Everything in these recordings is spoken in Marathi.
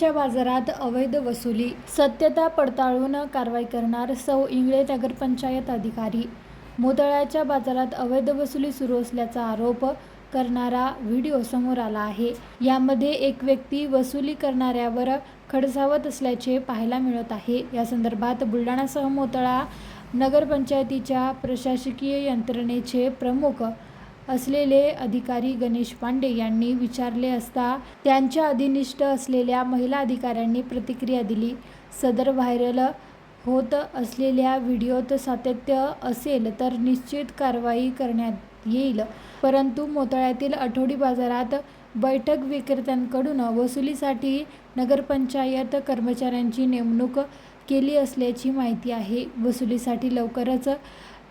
मोताळ्याच्या बाजारात अवैध वसुली, सत्यता पडताळून कारवाई करणार सौ. इंगळे नगरपंचायत अधिकारी. मोताळ्याच्या बाजारात अवैध वसुली सुरू असल्याचा आरोप करणारा व्हिडिओ समोर आला आहे. यामध्ये एक व्यक्ती वसुली करणाऱ्यावर खडसावत असल्याचे पाहायला मिळत आहे. या संदर्भात बुलढाणासह मोताळा नगरपंचायतीच्या प्रशासकीय यंत्रणेचे प्रमुख असलेले अधिकारी गणेश पांडे यांनी विचारले असता त्यांच्या अधिनिष्ठ असलेल्या महिला अधिकाऱ्यांनी प्रतिक्रिया दिली. सदर व्हायरल होत असलेल्या व्हिडिओत सातत्य असेल तर निश्चित कारवाई करण्यात येईल, परंतु मोताळ्यातील आठवडी बाजारात बैठक विक्रेत्यांकडून वसुलीसाठी नगरपंचायत कर्मचाऱ्यांची नेमणूक केली असल्याची माहिती आहे. वसुलीसाठी लवकरच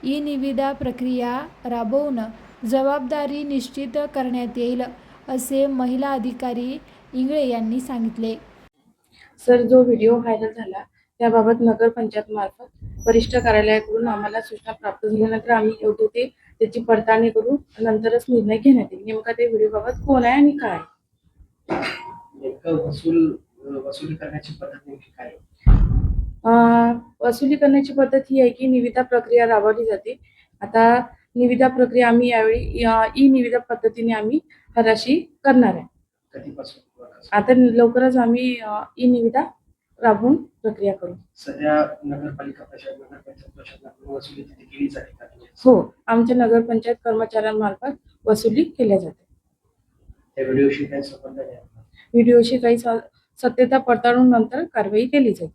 ई-निविदा प्रक्रिया राबवून जबाबदारी निश्चित करण्यात येईल, असे महिला अधिकारी इंगळे यांनी सांगितले. सर, जो व्हिडिओ व्हायरल झाला त्याबाबत नगरपंचायत मार्फत वरिष्ठ कार्यालयाकडून आम्हाला सूचना प्राप्त झाल्यानंतर आम्ही योग्य ते त्याची पडताळणी करू, नंतरच निर्णय घेण्यात येईल. नेमका ते व्हिडिओ बाबत कोण आहे आणि काय नेमकं वसुली करण्याची पद्धत नेमकी काय? वसुली करण्याची पद्धत ही आहे की निविदा प्रक्रिया राबवली जाते. आता निविदा प्रक्रिया आम्ही यावेळी ई निविदा पद्धतीने आम्ही हराशी करणार आहे. कधीपासून? आता लवकरच आम्ही ई निविदा राबवून प्रक्रिया करू. सध्या नगरपालिका नगरपंचायत प्रशासनाकडून वसुली तिथे केली जाते का? हो, आमच्या नगरपंचायत कर्मचाऱ्यांमार्फत वसुली केल्या जाते. त्या व्हिडिओशी काही संबंध नाही? व्हिडिओशी काही सत्यता पडताळून नंतर कारवाई केली जाईल.